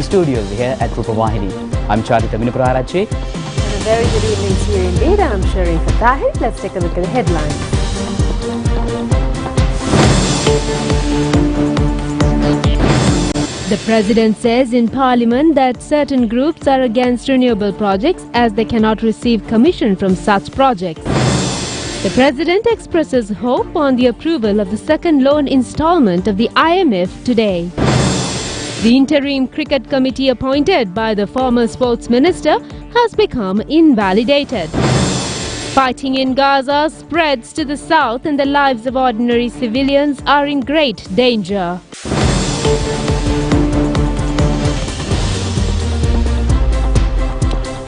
the studios here at Rupavahini. I'm Charita Minapurarache. And a very good evening to you indeed. I'm Shareen Fatahir. Let's take a look at the headlines. The President says in Parliament that certain groups are against renewable projects as they cannot receive commission from such projects. The President expresses hope on the approval of the second loan installment of the IMF today. The interim cricket committee appointed by the former sports minister has become invalidated. Fighting in Gaza spreads to the south and the lives of ordinary civilians are in great danger.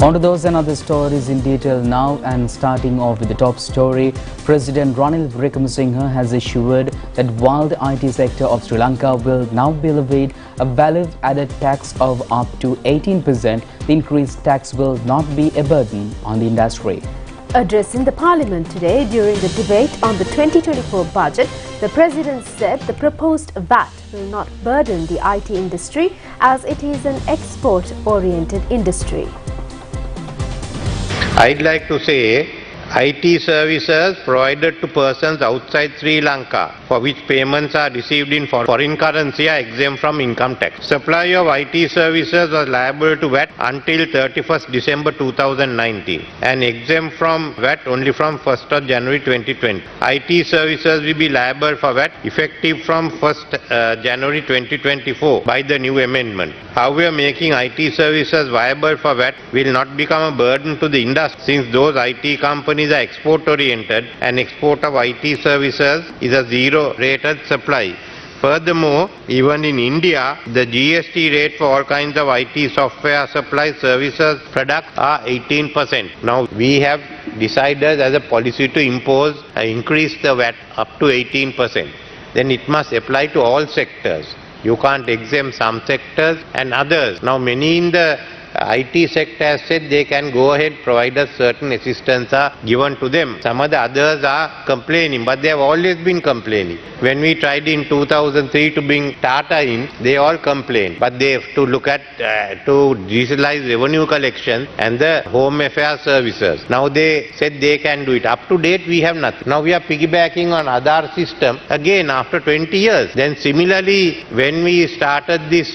On to those and other stories in detail now, and starting off with the top story. President Ranil Wickremesinghe has assured that while the IT sector of Sri Lanka will now be levied a value-added tax of up to 18%, the increased tax will not be a burden on the industry. Addressing the Parliament today during the debate on the 2024 budget, the President said the proposed VAT will not burden the IT industry as it is an export-oriented industry. I'd like to say IT services provided to persons outside Sri Lanka for which payments are received in foreign currency are exempt from income tax. Supply of IT services was liable to VAT until 31st December 2019 and exempt from VAT only from 1st of January 2020. IT services will be liable for VAT effective from 1st January 2024 by the new amendment. However, making IT services viable for VAT will not become a burden to the industry since those IT companies are export-oriented and export of IT services is a zero-rated supply. Furthermore, even in India, the GST rate for all kinds of IT software supply services products are 18%. Now, we have decided as a policy to increase the VAT up to 18%. Then it must apply to all sectors. You can't exempt some sectors and others. Now, many in the IT sector has said they can go ahead provided certain assistance are given to them. Some of the others are complaining, but they have always been complaining. When we tried in 2003 to bring Tata in, they all complained. But they have to look at to digitalize revenue collection and the home affairs services. Now they said they can do it. Up to date we have nothing. Now we are piggybacking on Aadhaar system again after 20 years. Then similarly, when we started this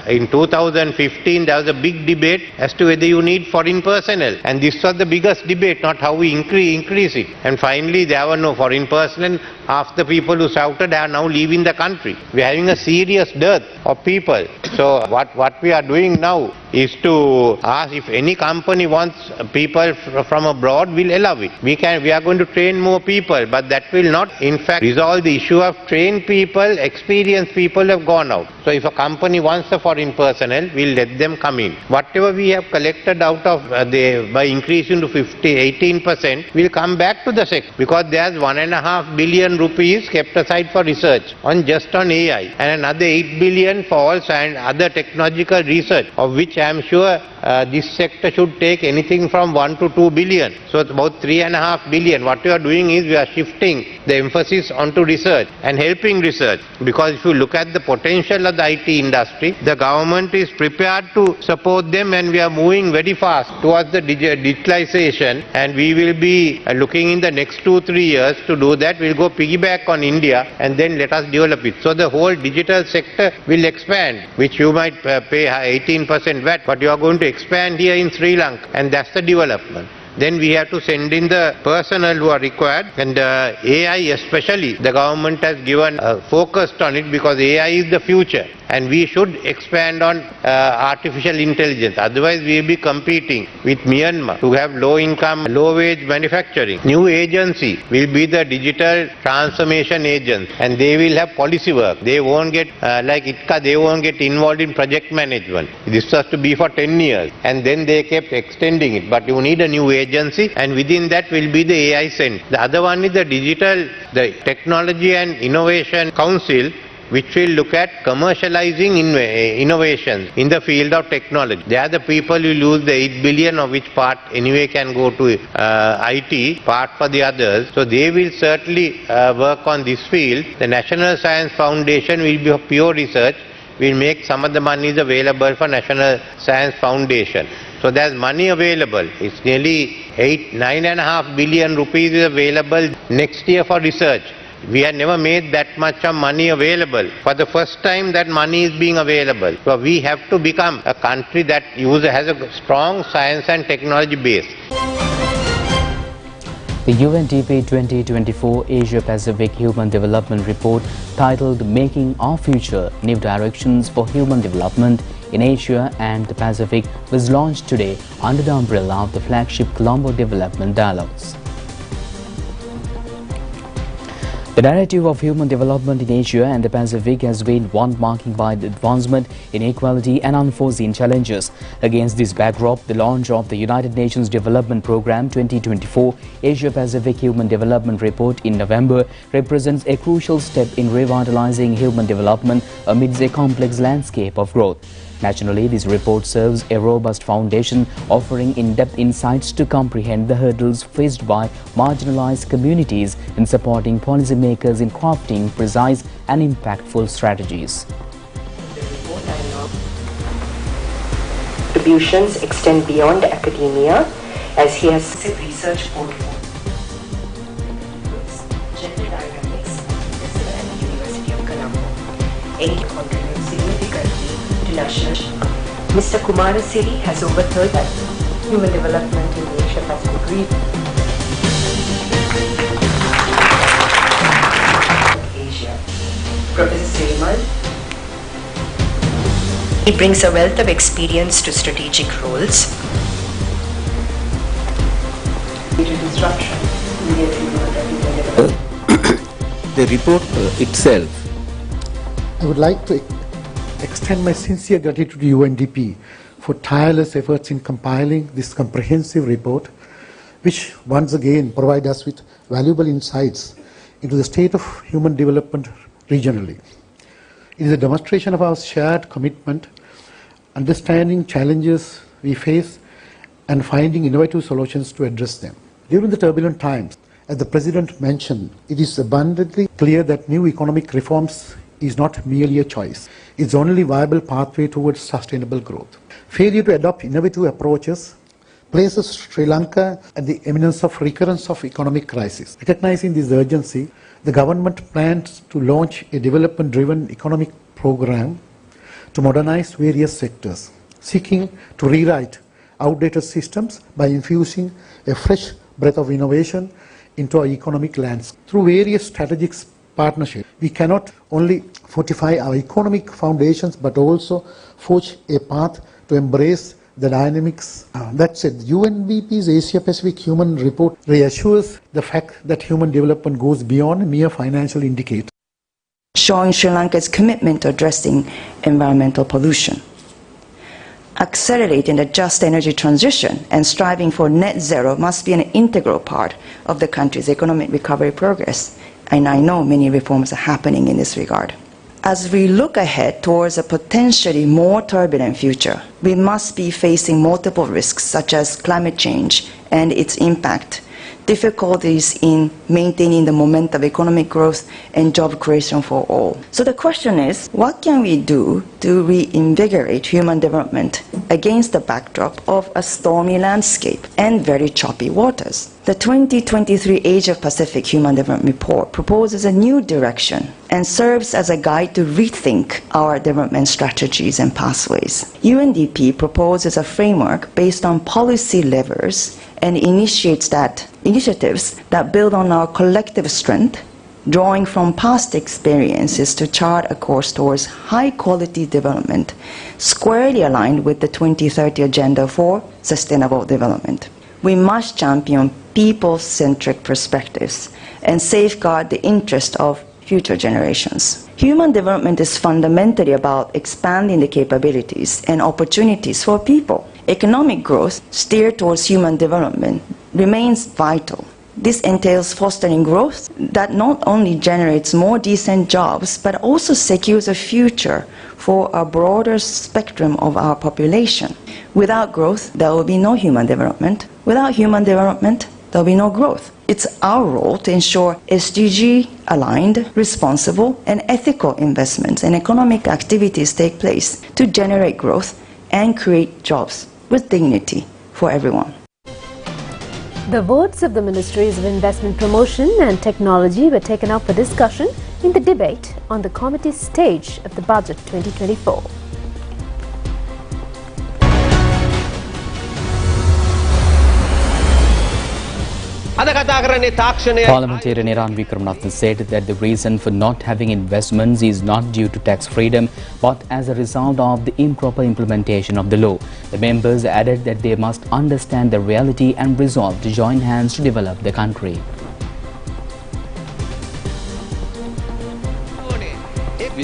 in 2015, there was a big debate as to whether you need foreign personnel, and this was the biggest debate, not how we increase it. And finally there were no foreign personnel. Half the people who shouted are now leaving the country. We are having a serious dearth of people. So what we are doing now is to ask if any company wants people from abroad, we'll allow it. We are going to train more people, but that will not in fact resolve the issue of trained people, experienced people have gone out. So if a company wants a foreign personnel, we'll let them come in. Whatever we have collected out of by increasing to 18%, will come back to the sector because there's 1.5 billion rupees kept aside for research just on AI and another 8 billion for all science, other technological research, of which I am sure this sector should take anything from 1 to 2 billion. So it's about 3.5 billion. What we are doing is we are shifting the emphasis onto research and helping research, because if you look at the potential of the IT industry, the government is prepared to support them and we are moving very fast towards the digitalization, and we will be looking in the next 2-3 years to do that. We'll go piggyback on India and then let us develop it. So the whole digital sector will expand, which you might pay 18% VAT, but you are going to expand here in Sri Lanka, and that's the development. Then we have to send in the personnel who are required, and AI especially, the government has given focused on it because AI is the future and we should expand on artificial intelligence. Otherwise we will be competing with Myanmar to have low income, low wage manufacturing. New agency will be the digital transformation agents, and they will have policy work. They won't get like ITCA, they won't get involved in project management. This was to be for 10 years and then they kept extending it. But you need a new agency, and within that will be the AI Center. The other one is the Technology and Innovation Council, which will look at commercializing innovations in the field of technology. They are the people who lose the 8 billion, of which part anyway can go to IT, part for the others. So they will certainly work on this field. The National Science Foundation will be of pure research, we'll make some of the monies available for National Science Foundation. So there's money available. It's nearly 9.5 billion rupees is available next year for research. We had never made that much of money available. For the first time that money is being available. So we have to become a country that has a strong science and technology base. The UNDP 2024 Asia-Pacific Human Development Report titled Making Our Future, New Directions for Human Development in Asia and the Pacific was launched today under the umbrella of the flagship Columbo Development Dialogues. The narrative of human development in Asia and the Pacific has been one marked by the advancement in equality and unforeseen challenges. Against this backdrop, the launch of the United Nations Development Programme 2024 Asia-Pacific Human Development Report in November represents a crucial step in revitalizing human development amidst a complex landscape of growth. Naturally, this report serves a robust foundation, offering in-depth insights to comprehend the hurdles faced by marginalized communities and supporting policymakers in crafting precise and impactful strategies. Contributions extend beyond academia, as he has research portfolio. Gender dynamics at the University of Colombo. Aid contributes significantly to national. Mr. Kumarasiri has over 30 human development in the Asia-Pacific region. Asia. Professor Sirimal. He brings a wealth of experience to strategic roles. The report itself. I would like to extend my sincere gratitude to UNDP for tireless efforts in compiling this comprehensive report, which once again provide us with valuable insights into the state of human development regionally. It is a demonstration of our shared commitment, understanding challenges we face and finding innovative solutions to address them. During the turbulent times, as the President mentioned, it is abundantly clear that new economic reforms is not merely a choice. It's the only viable pathway towards sustainable growth. Failure to adopt innovative approaches places Sri Lanka at the imminence of recurrence of economic crisis. Recognizing this urgency, the government plans to launch a development-driven economic program to modernize various sectors, seeking to rewrite outdated systems by infusing a fresh breath of innovation into our economic landscape. Through various strategic partnerships, we cannot only fortify our economic foundations but also forge a path to embrace the dynamics. That said, UNDP's Asia-Pacific Human Report reassures the fact that human development goes beyond mere financial indicators, showing Sri Lanka's commitment to addressing environmental pollution. Accelerating the just energy transition and striving for net zero must be an integral part of the country's economic recovery progress, and I know many reforms are happening in this regard. As we look ahead towards a potentially more turbulent future, we must be facing multiple risks such as climate change and its impact, difficulties in maintaining the momentum of economic growth and job creation for all. So the question is, what can we do to reinvigorate human development against the backdrop of a stormy landscape and very choppy waters? The 2023 Asia-Pacific Human Development Report proposes a new direction and serves as a guide to rethink our development strategies and pathways. UNDP proposes a framework based on policy levers and initiatives that build on our collective strength, drawing from past experiences to chart a course towards high-quality development, squarely aligned with the 2030 Agenda for Sustainable Development. We must champion people-centric perspectives and safeguard the interest of future generations. Human development is fundamentally about expanding the capabilities and opportunities for people. Economic growth steered towards human development remains vital. This entails fostering growth that not only generates more decent jobs, but also secures a future for a broader spectrum of our population. Without growth, there will be no human development. Without human development, there will be no growth. It's our role to ensure SDG-aligned, responsible, and ethical investments and economic activities take place to generate growth and create jobs with dignity for everyone. The votes of the Ministries of Investment Promotion and Technology were taken up for discussion in the debate on the committee stage of the Budget 2024. Parliamentarian Iran Vikramanathan said that the reason for not having investments is not due to tax freedom but as a result of the improper implementation of the law. The members added that they must understand the reality and resolve to join hands to develop the country.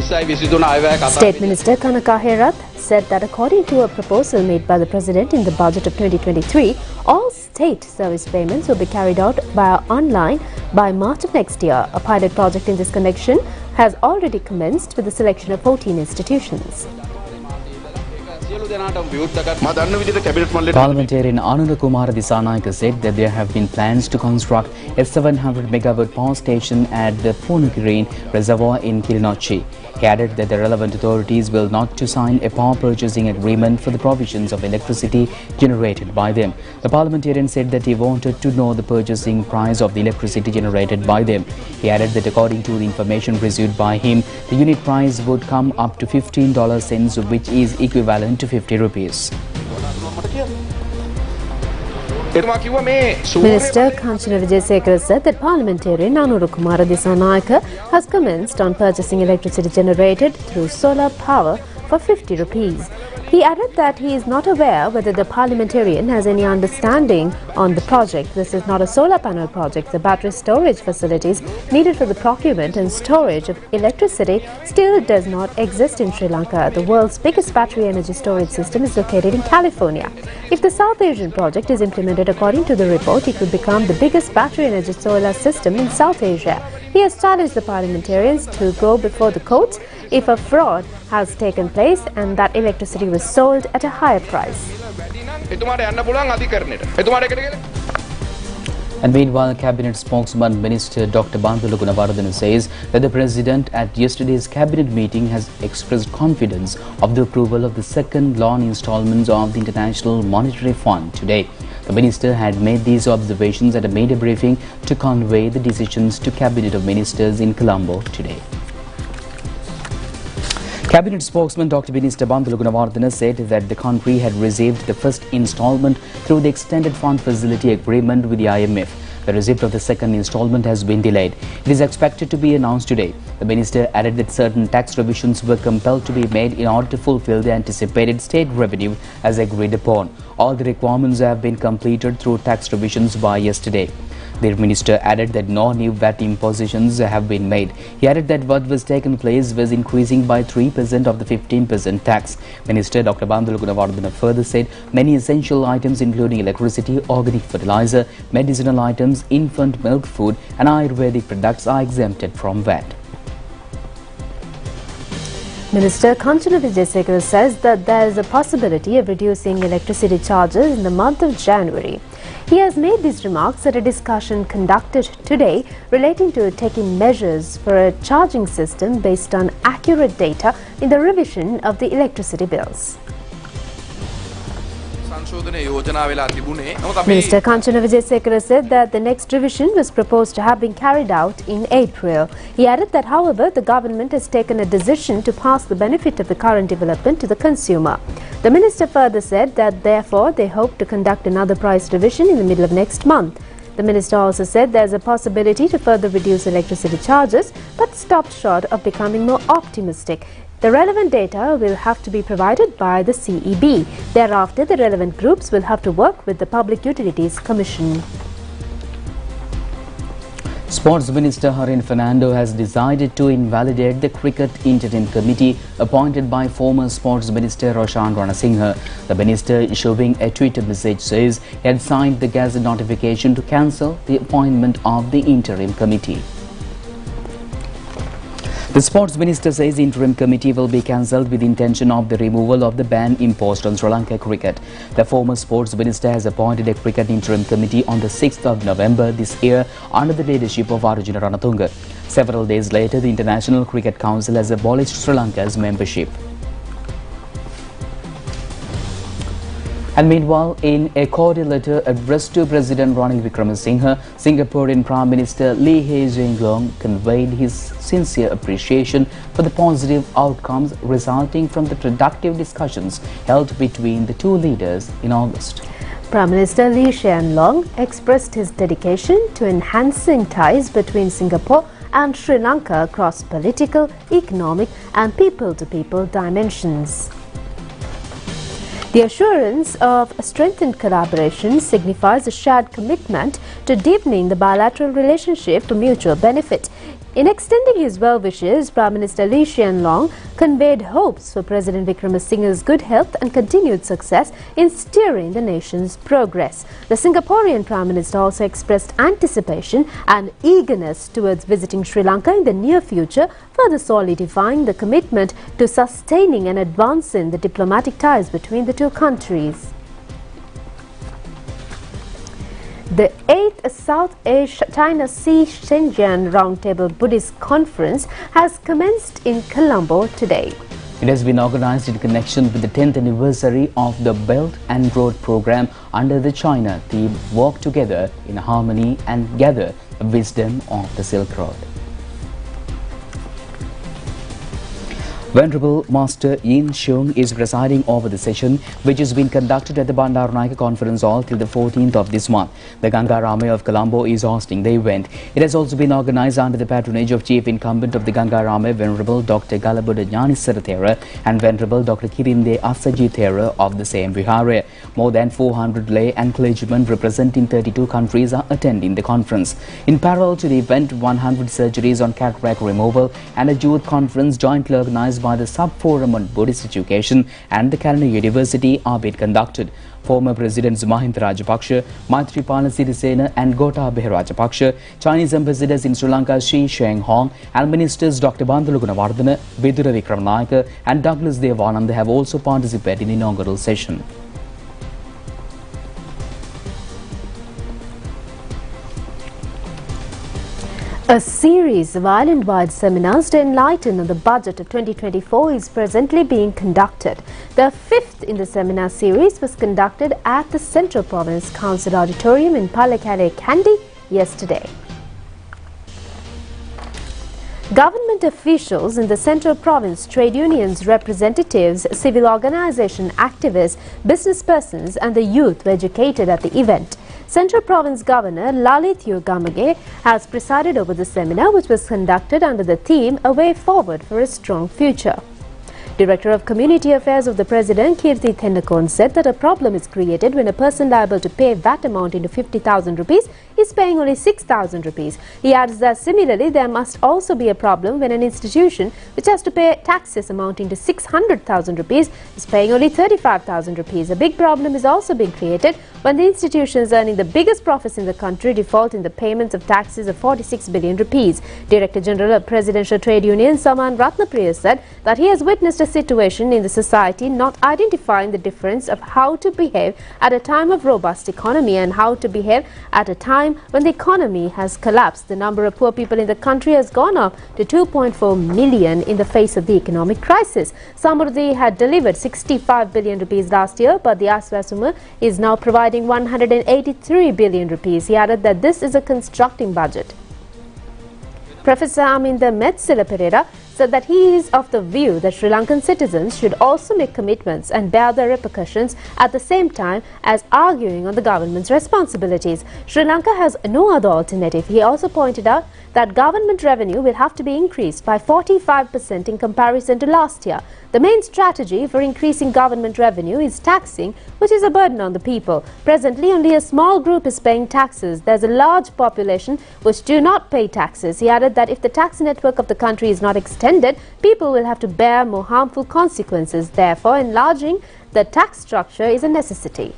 State Minister Kanaka Herath said that according to a proposal made by the President in the budget of 2023, all state service payments will be carried out via online by March of next year. A pilot project in this connection has already commenced with the selection of 14 institutions. Parliamentarian Ananda Kumar Disanayake said that there have been plans to construct a 700 megawatt power station at the Punugirine Reservoir in Kilinochchi. He added that the relevant authorities will not to sign a power purchasing agreement for the provisions of electricity generated by them. The parliamentarian said that he wanted to know the purchasing price of the electricity generated by them. He added that according to the information received by him, the unit price would come up to $15, which is equivalent to 50 rupees. Minister Kanchana Wijesekara said that parliamentarian Anura Kumara Disanayake has commenced on purchasing electricity generated through solar power for 50 rupees. He added that he is not aware whether the parliamentarian has any understanding on the project. This is not a solar panel project. The battery storage facilities needed for the procurement and storage of electricity still does not exist in Sri Lanka. The world's biggest battery energy storage system is located in California. If the South Asian project is implemented according to the report, it will become the biggest battery energy solar system in South Asia. He has challenged the parliamentarians to go before the courts if a fraud has taken place and that electricity was sold at a higher price. And meanwhile, Cabinet spokesman Minister Dr. Bandulu Gunawardena says that the President at yesterday's Cabinet meeting has expressed confidence of the approval of the second loan installments of the International Monetary Fund today. The Minister had made these observations at a media briefing to convey the decisions to Cabinet of Ministers in Columbo today. Cabinet spokesman Dr. Minister Bandulu Gunawardena said that the country had received the first installment through the Extended Fund Facility Agreement with the IMF. The receipt of the second installment has been delayed. It is expected to be announced today. The minister added that certain tax revisions were compelled to be made in order to fulfill the anticipated state revenue as agreed upon. All the requirements have been completed through tax revisions by yesterday. The minister added that no new VAT impositions have been made. He added that what was taken place was increasing by 3% of the 15% tax. Minister Dr. Bandulu Gunawardena further said many essential items including electricity, organic fertilizer, medicinal items, infant milk food and Ayurvedic products are exempted from VAT. Minister Kanchana Wijesekara says that there is a possibility of reducing electricity charges in the month of January. He has made these remarks at a discussion conducted today relating to taking measures for a charging system based on accurate data in the revision of the electricity bills. Minister Kanchana Wijesekara said that the next revision was proposed to have been carried out in April. He added that, however, the government has taken a decision to pass the benefit of the current development to the consumer. The minister further said that, therefore, they hope to conduct another price revision in the middle of next month. The minister also said there is a possibility to further reduce electricity charges, but stopped short of becoming more optimistic. The relevant data will have to be provided by the CEB. Thereafter, the relevant groups will have to work with the Public Utilities Commission. Sports Minister Harin Fernando has decided to invalidate the Cricket Interim Committee appointed by former Sports Minister Roshan Ranasinghe. The minister, issuing a Twitter message, says he had signed the Gazette notification to cancel the appointment of the Interim Committee. The sports minister says the interim committee will be cancelled with the intention of the removal of the ban imposed on Sri Lanka cricket. The former sports minister has appointed a cricket interim committee on the 6th of November this year under the leadership of Arjuna Ranatunga. Several days later, the International Cricket Council has abolished Sri Lanka's membership. And meanwhile, in a cordial letter addressed to President Ranil Wickremesinghe, Singaporean Prime Minister Lee Hsien Loong conveyed his sincere appreciation for the positive outcomes resulting from the productive discussions held between the two leaders in August. Prime Minister Lee Hsien Loong expressed his dedication to enhancing ties between Singapore and Sri Lanka across political, economic and people-to-people dimensions. The assurance of strengthened collaboration signifies a shared commitment to deepening the bilateral relationship for mutual benefit. In extending his well-wishes, Prime Minister Lee Hsien Loong conveyed hopes for President Wickremesinghe's good health and continued success in steering the nation's progress. The Singaporean Prime Minister also expressed anticipation and eagerness towards visiting Sri Lanka in the near future, further solidifying the commitment to sustaining and advancing the diplomatic ties between the two countries. The 8th South China Sea Shenzhen Roundtable Buddhist Conference has commenced in Columbo today. It has been organized in connection with the 10th anniversary of the Belt and Road program under the China theme Walk Together in Harmony and Gather the Wisdom of the Silk Road. Venerable Master Yin Xiong is presiding over the session, which has been conducted at the Bandaranaike Conference Hall till the 14th of this month. The Gangarame of Colombo is hosting the event. It has also been organized under the patronage of Chief Incumbent of the Gangarame, Venerable Dr. Galabuddha Jnanisara Thera and Venerable Dr. Kirinde Asaji Thera of the same Vihara. More than 400 lay and clergymen representing 32 countries are attending the conference. In parallel to the event, 100 surgeries on cataract removal and a youth conference jointly organized by the Sub-Forum on Buddhist Education and the Kalana University are being conducted. Former Presidents Mahinda Rajapaksa, Maithripala Sirisena and Gotabaya Rajapaksa, Chinese ambassadors in Sri Lanka Shi Sheng-hong and Ministers Dr. Bandulu Gunawardena, Vidura Wickremanaike and Douglas Devananda have also participated in the inaugural session. A series of island-wide seminars to enlighten on the budget of 2024 is presently being conducted. The fifth in the seminar series was conducted at the Central Province Council Auditorium in Palekale, Kandy yesterday. Government officials in the Central Province, trade unions, representatives, civil organization activists, business persons and the youth were educated at the event. Central Province Governor Lalit Yogamage has presided over the seminar, which was conducted under the theme A Way Forward for a Strong Future. Director of Community Affairs of the President, Kirti Thendakon, said that a problem is created when a person liable to pay VAT amount into 50,000 rupees is paying only 6,000 rupees. He adds that similarly there must also be a problem when an institution which has to pay taxes amounting to 600,000 rupees is paying only 35,000 rupees. A big problem is also being created when the institutions earning the biggest profits in the country default in the payments of taxes of 46 billion rupees. Director General of Presidential Trade Union Saman Ratnapriya said that he has witnessed a situation in the society not identifying the difference of how to behave at a time of robust economy and how to behave at a time when the economy has collapsed. The number of poor people in the country has gone up to 2.4 million in the face of the economic crisis. Samruddhi had delivered 65 billion rupees last year, but the Aswasuma is now providing 183 billion rupees. He added that this is a constructing budget. Professor Aminda Metsila Pereira said that he is of the view that Sri Lankan citizens should also make commitments and bear the repercussions at the same time as arguing on the government's responsibilities. Sri Lanka has no other alternative. He also pointed out that government revenue will have to be increased by 45% in comparison to last year. The main strategy for increasing government revenue is taxing, which is a burden on the people. Presently, only a small group is paying taxes. There's a large population which do not pay taxes. He added that if the tax network of the country is not extended, people will have to bear more harmful consequences. Therefore, enlarging the tax structure is a necessity.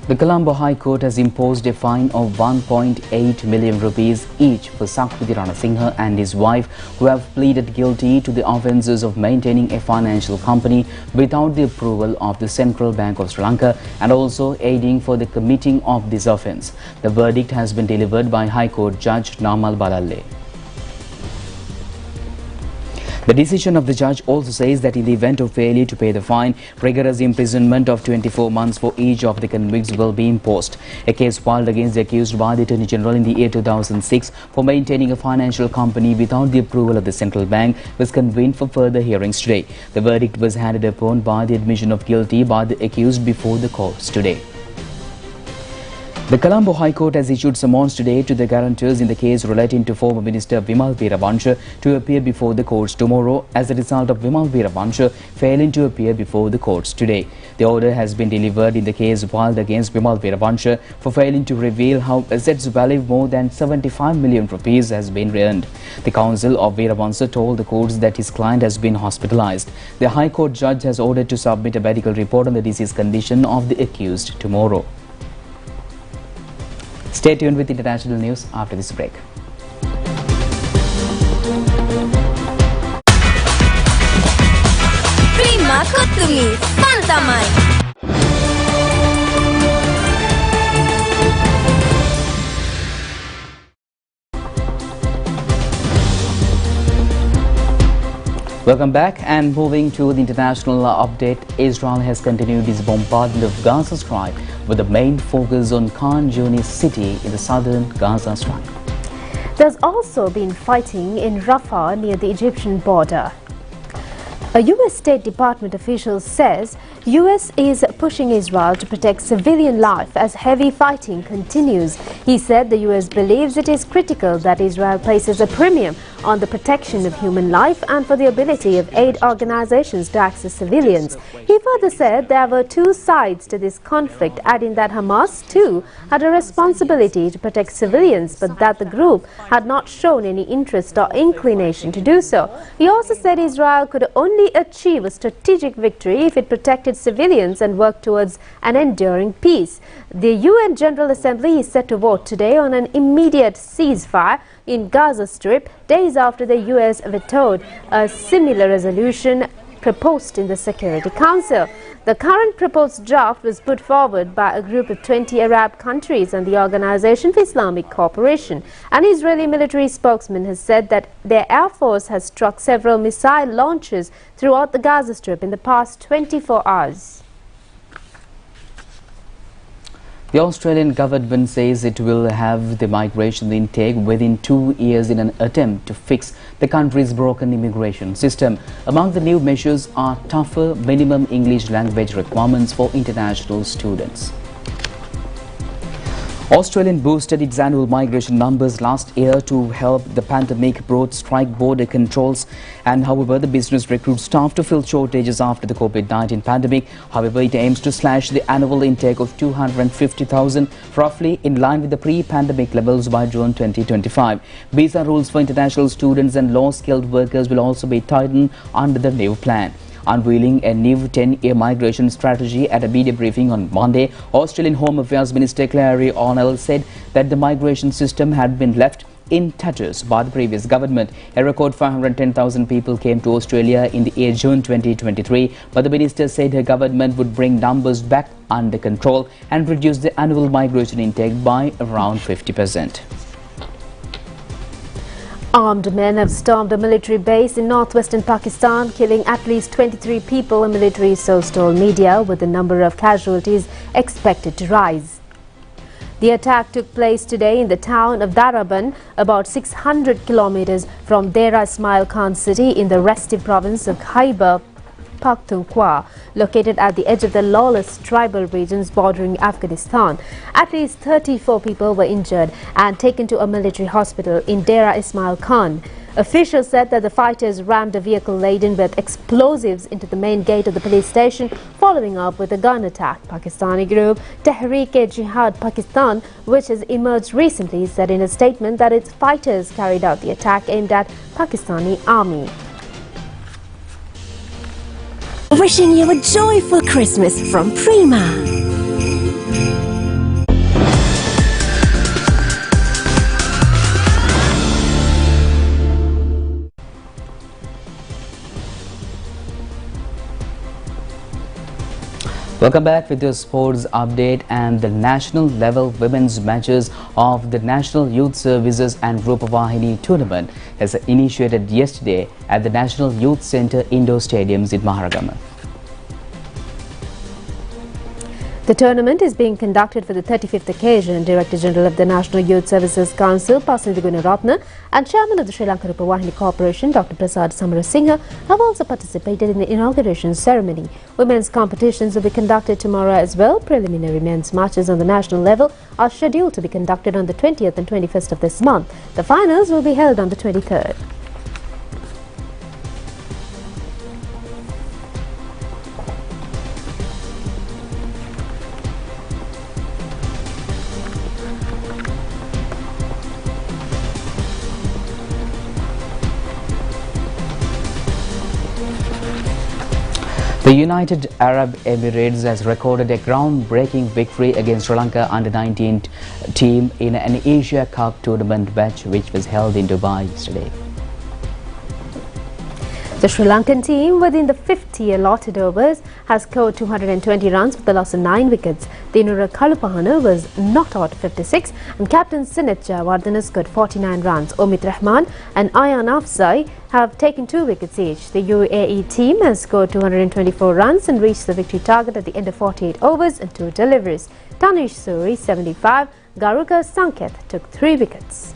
The Columbo High Court has imposed a fine of 1.8 million rupees each for Sakpati Ranasinghe and his wife, who have pleaded guilty to the offences of maintaining a financial company without the approval of the Central Bank of Sri Lanka and also aiding for the committing of this offence. The verdict has been delivered by High Court Judge Namal Balalle. The decision of the judge also says that in the event of failure to pay the fine, rigorous imprisonment of 24 months for each of the convicts will be imposed. A case filed against the accused by the Attorney General in the year 2006 for maintaining a financial company without the approval of the central bank was convened for further hearings today. The verdict was handed upon by the admission of guilty by the accused before the courts today. The Columbo High Court has issued summons today to the guarantors in the case relating to former Minister Vimal Veeravancha to appear before the courts tomorrow as a result of Vimal Veeravancha failing to appear before the courts today. The order has been delivered in the case filed against Vimal Veeravancha for failing to reveal how assets value more than 75 million rupees has been earned. The counsel of Veeravancha told the courts that his client has been hospitalized. The High Court judge has ordered to submit a medical report on the disease condition of the accused tomorrow. Stay tuned with international news after this break. Prima Kutumi, Pantamai. Welcome back, and moving to the international update, Israel has continued its bombardment of Gaza Strip with the main focus on Khan Yunis city in the southern Gaza Strip. There's also been fighting in Rafah near the Egyptian border. A U.S. State Department official says U.S. is pushing Israel to protect civilian life as heavy fighting continues. He said the U.S. believes it is critical that Israel places a premium on the protection of human life and for the ability of aid organizations to access civilians. He further said there were two sides to this conflict, adding that Hamas too had a responsibility to protect civilians, but that the group had not shown any interest or inclination to do so. He also said Israel could only achieve a strategic victory if it protected civilians and worked towards an enduring peace. The UN General Assembly is set to vote today on an immediate ceasefire in Gaza Strip, days after the US vetoed a similar resolution proposed in the Security Council. The current proposed draft was put forward by a group of 20 Arab countries and the Organization for Islamic Cooperation. An Israeli military spokesman has said that their air force has struck several missile launches throughout the Gaza Strip in the past 24 hours. The Australian government says it will have the migration intake within 2 years in an attempt to fix the country's broken immigration system. Among the new measures are tougher minimum English language requirements for international students. Australia boosted its annual migration numbers last year to help the pandemic brought strike border controls, and however the business recruits staff to fill shortages after the COVID-19 pandemic. However, it aims to slash the annual intake of 250,000, roughly in line with the pre-pandemic levels by June 2025. Visa rules for international students and low-skilled workers will also be tightened under the new plan. Unveiling a new 10-year migration strategy at a media briefing on Monday, Australian Home Affairs Minister Clary O'Neill said that the migration system had been left in tatters by the previous government. A record 510,000 people came to Australia in the year June 2023, but the minister said her government would bring numbers back under control and reduce the annual migration intake by around 50%. Armed men have stormed a military base in northwestern Pakistan, killing at least 23 people, a military source told media, with the number of casualties expected to rise. The attack took place today in the town of Daraban, about 600 kilometers from Dera Ismail Khan city in the restive province of Khyber Pakhtunkhwa, located at the edge of the lawless tribal regions bordering Afghanistan. At least 34 people were injured and taken to a military hospital in Dera Ismail Khan. Officials said that the fighters rammed a vehicle laden with explosives into the main gate of the police station, following up with a gun attack. Pakistani group Tehreek-e-Jihad Pakistan, which has emerged recently, said in a statement that its fighters carried out the attack aimed at Pakistani army. Wishing you a joyful Christmas from Prima. Welcome back with your sports update. And the national level women's matches of the National Youth Services and Rupavahini tournament has initiated yesterday at the National Youth Centre Indoor Stadiums in Maharagama. The tournament is being conducted for the 35th occasion. Director General of the National Youth Services Council, Pasinthi Gunaratna, and Chairman of the Sri Lanka Rupavahini Corporation, Dr. Prasad Samarasinghe, have also participated in the inauguration ceremony. Women's competitions will be conducted tomorrow as well. Preliminary men's matches on the national level are scheduled to be conducted on the 20th and 21st of this month. The finals will be held on the 23rd. The United Arab Emirates has recorded a groundbreaking victory against Sri Lanka under-19 team in an Asia Cup tournament match which was held in Dubai yesterday. The Sri Lankan team, within the 50 allotted overs, has scored 220 runs with the loss of 9 wickets. Dinura Kalupahana was not out 56 and captain Sinet Jayawardene scored 49 runs. Omid Rahman and Ayan Afzai have taken 2 wickets each. The UAE team has scored 224 runs and reached the victory target at the end of 48 overs and 2 deliveries. Tanish Suri 75, Garuka Sanket took 3 wickets.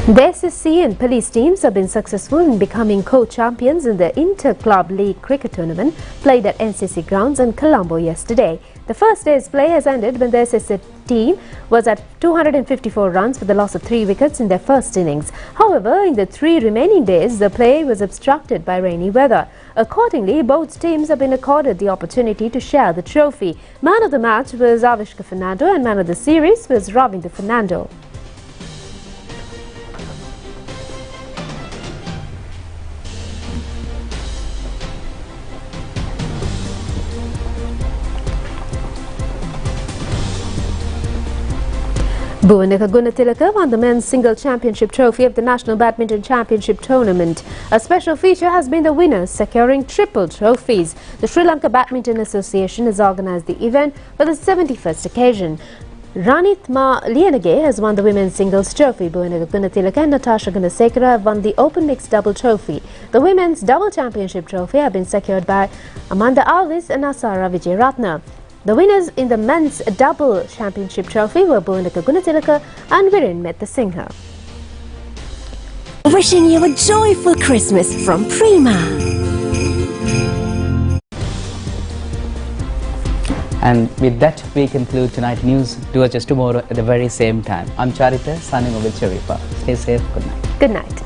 The SSC and police teams have been successful in becoming co-champions in the Inter-Club League cricket tournament played at NCC grounds in Columbo yesterday. The first day's play has ended when the SSC team was at 254 runs with the loss of 3 wickets in their first innings. However, in the 3 remaining days, the play was obstructed by rainy weather. Accordingly, both teams have been accorded the opportunity to share the trophy. Man of the match was Avishka Fernando and man of the series was Ravinda Fernando. Bhuvaneka Gunatilaka won the men's single championship trophy of the National Badminton Championship Tournament. A special feature has been the winners securing triple trophies. The Sri Lanka Badminton Association has organised the event for the 71st occasion. Ranithma Lianage has won the women's singles trophy. Bhuvaneka Gunatilaka and Natasha Gunasekara have won the open mixed double trophy. The women's double championship trophy have been secured by Amanda Alvis and Asara Vijayaratna. The winners in the men's double championship trophy were Bhuvaneka Gunatilaka and Viren Metasinghe. Wishing you a joyful Christmas from Prima. And with that, we conclude tonight's news. Do us just tomorrow at the very same time. I'm Charita, signing off with Sharifa. Stay safe. Good night. Good night.